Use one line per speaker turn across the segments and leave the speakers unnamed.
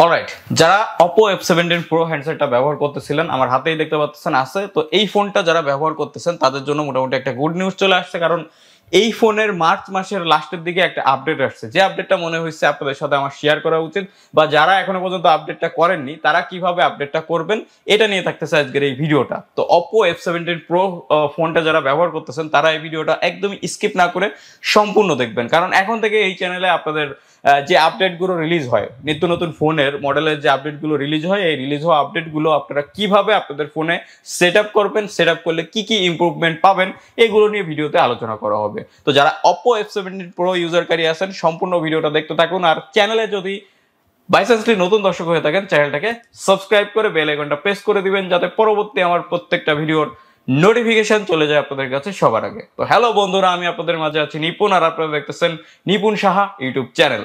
Alright, যারা oppo F17 Pro হ্যান্ডসেটটা ব্যবহার করতেছিলেন, আমার হাতেই দেখতে পাচ্ছেন আছে। তো এই ফোনটা যারা ব্যবহার করতেছেন তাদের জন্য মোটামুটি একটা গুড নিউজ চলে আসছে, কারণ এই ফোনের মার্চ মাসের লাস্টের দিকে একটা আপডেট আসছে, যে আপডেটটা মনে হয়েছে আপনাদের সাথে আমার শেয়ার করা উচিত, বা যারা এখনো পর্যন্ত আপডেটটা করেননি তারা কিভাবে আপডেটটা করবেন এটা নিয়ে থাকতেছে আজকের এই ভিডিওটা। তো oppo F17 Pro ফোনটা যারা ব্যবহার করতেছেন তারা এই ভিডিওটা একদমই স্কিপ না করে সম্পূর্ণ দেখবেন, কারণ এখন থেকে এই চ্যানেলে আপনাদের যে আপডেটগুলো রিলিজ হয়, নিত্য নতুন ফোনের মডেলের যে আপডেটগুলো রিলিজ হয়, এই রিলিজ হওয়া আপডেটগুলো আপনারা কিভাবে আপনাদের ফোনে সেট আপ করবেন, সেট আপ করলে কি কি ইমপ্রুভমেন্ট পাবেন, এগুলো নিয়ে ভিডিওতে আলোচনা করা হবে। তো যারা oppo F17 Pro ইউজারকারী আছেন সম্পূর্ণ ভিডিওটা দেখতে থাকুন, আর চ্যানেলে যদি বাই চান্সলি নতুন দর্শক হয়ে থাকেন চ্যানেলটাকে সাবস্ক্রাইব করে বেল আইকনটা প্রেস করে দিবেন, যাতে পরবর্তী আমার প্রত্যেকটা ভিডিওর নোটিফিকেশন চলে যায় আপনাদের কাছে সবার আগে। তো হ্যালো বন্ধুরা, আমি আপনাদের মাঝে আছি নিপুণ, আর আপনারা দেখতেছেন নিপুণ সাহা ইউটিউব চ্যানেল।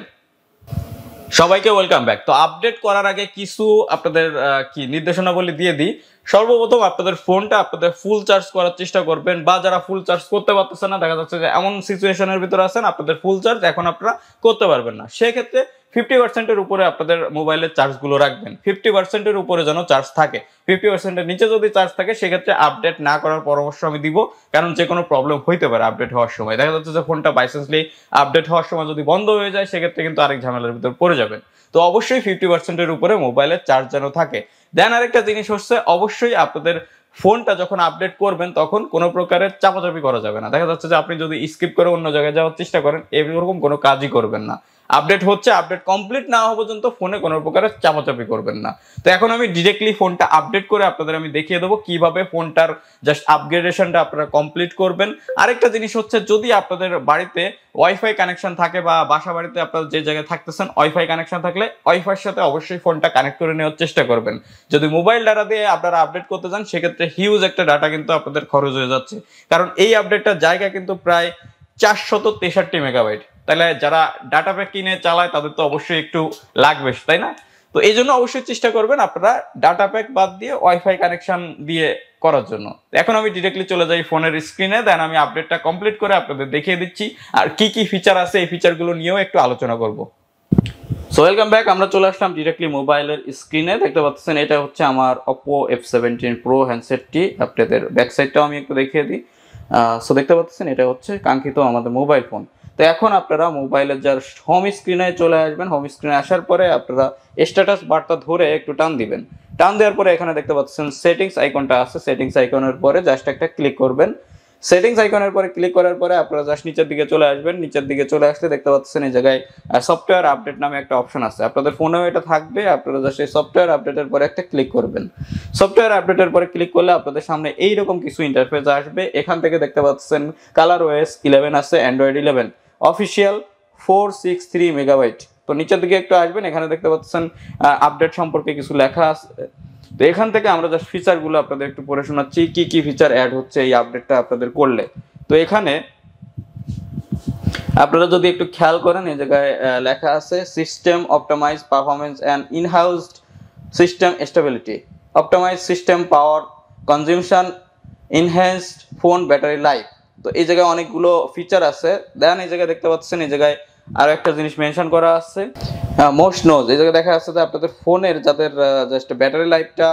সবাইকে ওয়েলকাম ব্যাক। তো আপডেট করার আগে কিছু আপনাদের কি নির্দেশনাবলী দিয়ে দিই। সর্বপ্রথম আপনাদের ফোনটা আপনাদের ফুল চার্জ করার চেষ্টা করবেন, বা যারা ফুল চার্জ করতে পারতেছেন না, দেখা যাচ্ছে যে এমন সিচুয়েশনের ভিতরে আছেন আপনাদের ফুল চার্জ এখন আপনারা করতে পারবেন না, সেক্ষেত্রে 50%-এর উপরে আপনাদের মোবাইলের চার্জগুলো রাখবেন। 50%-এর উপরে যেন চার্জ থাকে, 50%-এর নিচে যদি চার্জ থাকে সেক্ষেত্রে আপডেট না করার পরামর্শ আমি দিব, কারণ যে কোনো প্রবলেম হইতে পারে আপডেট হওয়ার সময়। দেখা যাচ্ছে যে ফোনটা বাইচান্সলি আপডেট হওয়ার সময় যদি বন্ধ হয়ে যায় সেক্ষেত্রে কিন্তু আরেক ঝামেলার ভিতর পড়ে যাবেন। তো অবশ্যই 50%-এর উপরে মোবাইলের চার্জ যেন থাকে। দেন আরেকটা জিনিস হচ্ছে, অবশ্যই আপনাদের ফোনটা যখন আপডেট করবেন তখন কোনো প্রকারের চাপাচাপি করা যাবে না। দেখা যাচ্ছে যে আপনি যদি স্কিপ করে অন্য জায়গায় যাওয়ার চেষ্টা করেন, এরকম কোনো কাজই করবেন না। আপডেট হচ্ছে, আপডেট কমপ্লিট না হওয়া পর্যন্ত ফোনে কোনো প্রকারের চাপাচাপি করবেন না। তো এখন আমি ডিরেক্টলি ফোনটা আপডেট করে আপনাদের আমি দেখিয়ে দেবো কিভাবে ফোনটার জাস্ট আপগ্রেডেশনটা আপনারা কমপ্লিট করবেন। আরেকটা জিনিস হচ্ছে, যদি আপনাদের বাড়িতে ওয়াইফাই কানেকশন থাকে, বা বাসা বাড়িতে আপনারা যে জায়গায় থাকতেছেন ওয়াইফাই কানেকশন থাকলে ওয়াইফাইয়ের সাথে অবশ্যই ফোনটা কানেক্ট করে নেওয়ার চেষ্টা করবেন। যদি মোবাইল ডাটা দিয়ে আপনারা আপডেট করতে চান সেক্ষেত্রে হিউজ একটা ডাটা কিন্তু আপনাদের খরচ হয়ে যাচ্ছে, কারণ এই আপডেটটার জায়গা কিন্তু প্রায় 463 মেগাবাইট। তাহলে যারা ডাটা প্যাক কিনে চালায় তাদের তো অবশ্যই একটু লাগবে, তাই না? তো এই জন্য অবশ্যই চেষ্টা করবেন আপনারা ডাটা প্যাক বাদ দিয়ে ওয়াইফাই কানেকশন দিয়ে করার জন্য। এখন আমি ডিরেক্টলি চলে যাই ফোনের স্ক্রিনে, দেন আমি আপডেটটা কমপ্লিট করে আপনাদের দেখিয়ে দিচ্ছি, আর কি কি ফিচার আছে এই ফিচারগুলো নিয়েও একটু আলোচনা করব। সো ওয়েলকাম ব্যাক, আমরা চলে আসলাম ডিরেক্টলি মোবাইলের স্ক্রিনে। দেখতে পাচ্ছেন এটা হচ্ছে আমার oppo F17 Pro হ্যান্ডসেটটি। আপনাদের ব্যাক সাইডটাও আমি একটু দেখিয়ে দিই। সো দেখতে পাচ্ছেন এটা হচ্ছে কাঙ্ক্ষিত আমাদের মোবাইল ফোন। তো এখন আপনারা মোবাইলের যার হোম স্ক্রিনে চলে আসবেন। হোম স্ক্রিনে আসার পরে আপনারা স্ট্যাটাস বারটা ধরে একটু টান দিবেন। টান দেওয়ার পরে এখানে দেখতে পাচ্ছেন সেটিংস আইকনটা আছে, সেটিংস আইকনের পরে জাস্ট একটা ক্লিক করবেন। সেটিংস আইকনের পরে ক্লিক করার পরে আপনারা জাস্ট নিচের দিকে চলে আসবেন। নিচের দিকে চলে আসলে দেখতে পাচ্ছেন এই জায়গায় সফটওয়্যার আপডেট নামে একটা অপশন আছে, আপনাদের ফোনেও এটা থাকবে। আপনারা জাস্ট এই সফটওয়্যার আপডেটের পরে একটা ক্লিক করবেন। সফটওয়্যার আপডেটের পরে ক্লিক করলে আপনাদের সামনে এইরকম কিছু ইন্টারফেস আসবে। এখান থেকে দেখতে পাচ্ছেন ColorOS 11 আছে, অ্যান্ড্রয়েড 11 অফিসিয়াল 463 মেগাবাইট। তো নিচের দিকে একটু আসবেন, এখানে দেখতে পাচ্ছেন আপডেট সম্পর্কে কিছু লেখা আছে। তো এখান থেকে আমরা জাস্ট ফিচারগুলো আপনাদের একটু পড়ে শোনাচ্ছি, কি কি ফিচার অ্যাড হচ্ছে এই আপডেটটা আপনাদের করলে। তো এখানে আপনারা যদি একটু খেয়াল করেন, এই জায়গায় লেখা আছে system optimize performance and enhanced system stability, optimize system power consumption, enhanced phone battery life. তো এই জায়গায় অনেকগুলো ফিচার আছে। দেন এই জায়গায় দেখতে পাচ্ছেন এই জায়গায় আরো একটা জিনিস মেনশন করা আছে, মোস্ট নোজ। এই জায়গায় দেখা যাচ্ছে যে আপনাদের ফোনের যাদের জাস্ট ব্যাটারি লাইফটা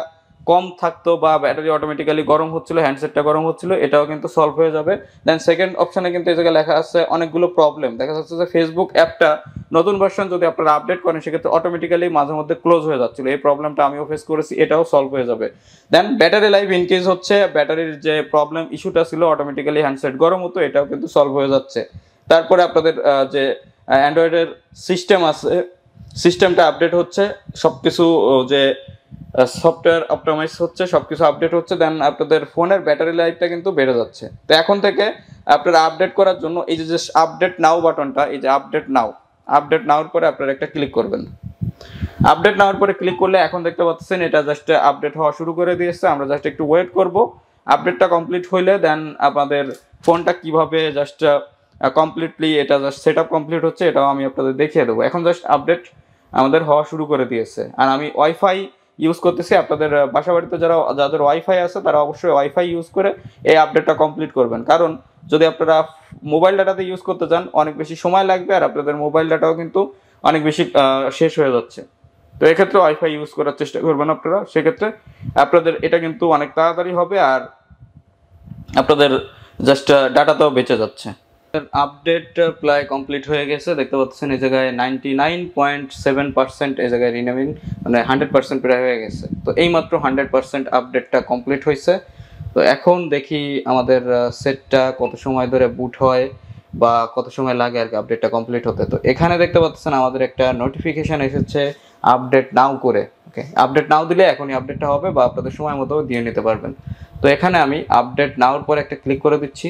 কম থাকতো, বা ব্যাটারি অটোমেটিক্যালি গরম হচ্ছিল, হ্যান্ডসেটটা গরম হচ্ছিল, এটাও কিন্তু সলভ হয়ে যাবে। দেন সেকেন্ড অপশনে কিন্তু এই জায়গায় লেখা আছে অনেকগুলো প্রবলেম। দেখা যাচ্ছে যে ফেসবুক অ্যাপটা নতুন ভার্সন যদি আপনারা আপডেট করেন সেক্ষেত্রে অটোমেটিক্যালি মাঝে মধ্যে ক্লোজ হয়ে যাচ্ছিল, এই প্রবলেমটা আমিও ফেস করেছি, এটাও সলভ হয়ে যাবে। দেন ব্যাটারি লাইফ ইনক্রিজ হচ্ছে, ব্যাটারির যে প্রবলেম ইস্যুটা ছিল অটোমেটিক্যালি হ্যান্ডসেট গরম হতো, এটাও কিন্তু সলভ হয়ে যাচ্ছে। তারপরে আপনাদের যে অ্যান্ড্রয়েডের সিস্টেম আছে, সিস্টেমটা আপডেট হচ্ছে, সবকিছু যে সফটওয়্যার অপটিমাইজ হচ্ছে, সবকিছু আপডেট হচ্ছে। দেন আপনাদের ফোনের ব্যাটারি লাইফটা কিন্তু বেড়ে যাচ্ছে। তো এখন থেকে আপনারা আপডেট করার জন্য এই যে আপডেট নাও বাটনটা, এই যে আপডেট নাওর পরে আপনারা একটা ক্লিক করবেন। আপডেট নেওয়ার পরে ক্লিক করলে এখন দেখতে পাচ্ছেন এটা জাস্ট আপডেট হওয়া শুরু করে দিয়েছে। আমরা জাস্ট একটু ওয়েট করব, আপডেটটা কমপ্লিট হইলে দেন আপনাদের ফোনটা কিভাবে জাস্ট কমপ্লিটলি এটা জাস্ট সেট আপ কমপ্লিট হচ্ছে এটাও আমি আপনাদের দেখিয়ে দেবো। এখন জাস্ট আপডেট আমাদের হওয়া শুরু করে দিয়েছে, আর আমি ওয়াইফাই ইউজ করতেছি। আপনাদের বাসা বাড়িতে যাদের ওয়াইফাই আছে তারা অবশ্যই ওয়াইফাই ইউজ করে এই আপডেটটা কমপ্লিট করবেন, কারণ যদি আপনারা মোবাইল ডাটাতে ইউজ করতে চান অনেক বেশি সময় লাগবে, আর আপনাদের মোবাইল ডাটাও কিন্তু অনেক বেশি শেষ হয়ে যাচ্ছে। তো এক্ষেত্রে ওয়াইফাই ইউজ করার চেষ্টা করবেন আপনারা, সেক্ষেত্রে আপনাদের এটা কিন্তু অনেক তাড়াতাড়ি হবে আর আপনাদের জাস্ট ডাটাটাও বেঁচে যাচ্ছে। আপডেট প্রায় কমপ্লিট হয়ে গেছে, দেখতে পাচ্ছেন এই জায়গায় 99.7% এই জায়গায় রিনেমিং, মানে 100% প্রায় হয়ে গেছে। তো এইমাত্র 100% আপডেটটা কমপ্লিট হয়েছে। তো এখন দেখি আমাদের সেটটা কত সময় ধরে বুট হয় বা কত সময় লাগে আর কি আপডেটটা কমপ্লিট হতে। তো এখানে দেখতে পাচ্ছেন আমাদের একটা নোটিফিকেশন এসেছে আপডেট নাও করে। ওকে, আপডেট নাও দিলে এখনই আপডেটটা হবে বা আপনাদের সময় মতো দিয়ে নিতে পারবেন। তো এখানে আমি আপডেট নাওর পরে একটা ক্লিক করে দিচ্ছি।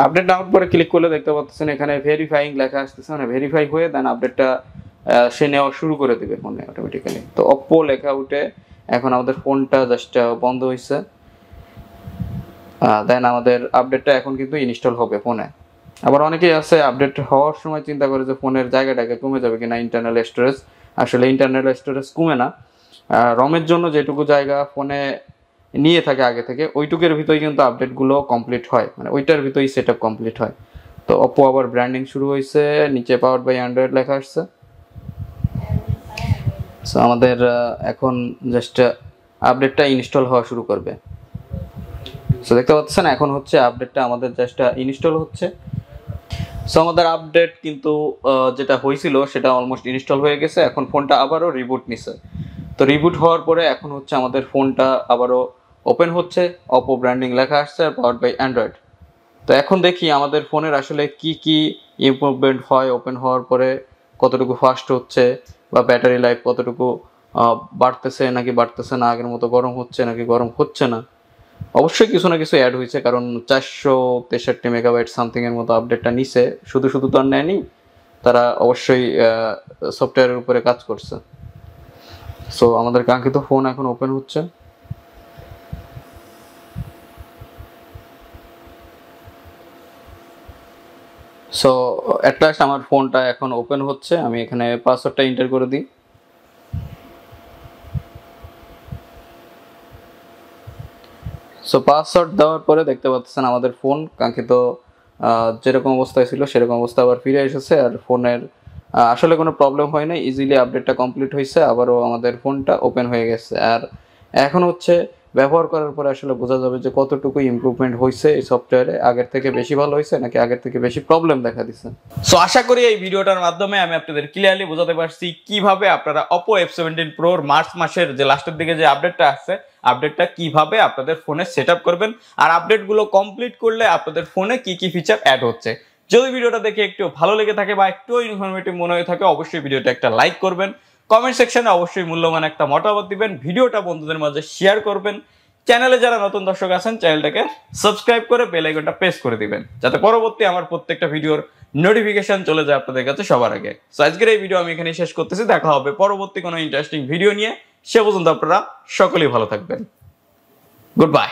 আপডেট নাওর পরে ক্লিক করলে দেখতে পাচ্ছেন এখানে ভেরিফাইং লেখা আসতেছে, মানে ভেরিফাই হয়ে দেন আপডেটটা সে নেওয়া শুরু করে দেবে ফোনে অটোমেটিক্যালি। তো অপ্পো লেখা উঠে এখন আমাদের ফোনটা জাস্ট বন্ধ হয়েছে, দেন আমাদের আপডেটটা এখন কিন্তু ইনস্টল হবে ফোনে। আবার অনেকেই আছে আপডেট হওয়ার সময় চিন্তা করে যে ফোনের জায়গাটাকে কমে যাবে কিনা ইন্টারনাল স্টোরেজ। আসলে ইন্টারনাল স্টোরেজ কমে না, রমের জন্য যেটুকু জায়গা ফোনে নিয়ে থাকে আগে থেকে ওইটুকের ভিতরেই কিন্তু আপডেটগুলো কমপ্লিট হয়, মানে ওইটার ভিতরেই সেট আপ কমপ্লিট হয়। তো অপ্পো আবার ব্র্যান্ডিং শুরু হয়েছে, নিচে পাওয়ার্ড বাই অ্যান্ড্রয়েড লেখা আসছে। সো আমাদের এখন জাস্ট আপডেটটা ইনস্টল হওয়া শুরু করবে। সো দেখতে পাচ্ছেন এখন হচ্ছে আপডেটটা আমাদের জাস্ট ইনস্টল হচ্ছে। সো আমাদের আপডেট কিন্তু যেটা হয়েছিল সেটা অলমোস্ট ইনস্টল হয়ে গেছে। এখন ফোনটা আবারও রিবুট নিছে। তো রিবুট হওয়ার পরে এখন হচ্ছে আমাদের ফোনটা আবারও ওপেন হচ্ছে, অপো ব্র্যান্ডিং লেখা আসছে আর পাওয়ার্ড বাই অ্যান্ড্রয়েড। তো এখন দেখি আমাদের ফোনের আসলে কি কি ইমপ্রুভমেন্ট হয় ওপেন হওয়ার পরে, কতটুকু ফাস্ট হচ্ছে বা ব্যাটারি লাইফ কতটুকু বাড়তেছে নাকি বাড়তেছে না, আগের মতো গরম হচ্ছে নাকি গরম হচ্ছে না। অবশ্যই কিছু না কিছু অ্যাড হয়েছে, কারণ 463 মেগাবাইট সামথিং এর মতো আপডেটটা নিছে, শুধু শুধু তো আর নেয়নি, তারা অবশ্যই সফটওয়্যারের উপরে কাজ করছে। সো আমাদের কাঙ্ক্ষিত ফোন এখন ওপেন হচ্ছে। সো অ্যাট লাস্ট আমার ফোনটা এখন ওপেন হচ্ছে। আমি এখানে পাসওয়ার্ডটা এন্টার করে দিই। সো পাসওয়ার্ড দেওয়ার পরে দেখতে পাচ্ছেন আমাদের ফোন কাঙ্ক্ষিত যেরকম অবস্থায় ছিল সেরকম অবস্থা আবার ফিরে এসেছে, আর ফোনের আসলে কোনো প্রবলেম হয় না, ইজিলি আপডেটটা কমপ্লিট হয়েছে, আবারও আমাদের ফোনটা ওপেন হয়ে গেছে। আর এখন হচ্ছে ব্যবহার করার পরে আসলে বোঝা যাবে যে কতটুকু ইমপ্রুভমেন্ট হয়েছে এই সফটওয়্যারে, আগের থেকে বেশি ভালো হয়েছে নাকি আগের থেকে বেশি প্রবলেম দেখা দিচ্ছে। সো আশা করি এই ভিডিওটার মাধ্যমে আমি আপনাদের ক্লিয়ারলি বোঝাতে পারছি কিভাবে আপনারা অপো F17 Pro মার্চ মাসের যে লাস্টের দিকে যে আপডেটটা আসছে, আপডেটটা কিভাবে আপনাদের ফোনে সেট আপ করবেন আর আপডেটগুলো কমপ্লিট করলে আপনাদের ফোনে কি কি ফিচার অ্যাড হচ্ছে। যদি ভিডিওটা দেখে একটু ভালো লেগে থাকে বা একটু ইনফরমেটিভ মনে হয়ে থাকে অবশ্যই ভিডিওটা একটা লাইক করবেন, কমেন্ট সেকশনে অবশ্যই মূল্যবান একটা মতামত দিবেন, ভিডিওটা বন্ধুদের মাঝে শেয়ার করবেন, চ্যানেলে যারা নতুন দর্শক আছেন চ্যানেলটাকে সাবস্ক্রাইব করে বেল আইকনটা প্রেস করে দিবেন যাতে পরবর্তী আমার প্রত্যেকটা ভিডিওর নোটিফিকেশন চলে যায় আপনাদের কাছে সবার আগে। সো আজকের এই ভিডিও আমি এখানে শেষ করতেছি, দেখা হবে পরবর্তী কোনো ইন্টারেস্টিং ভিডিও নিয়ে। সে পর্যন্ত আপনারা সকলেই ভালো থাকবেন। Good bye.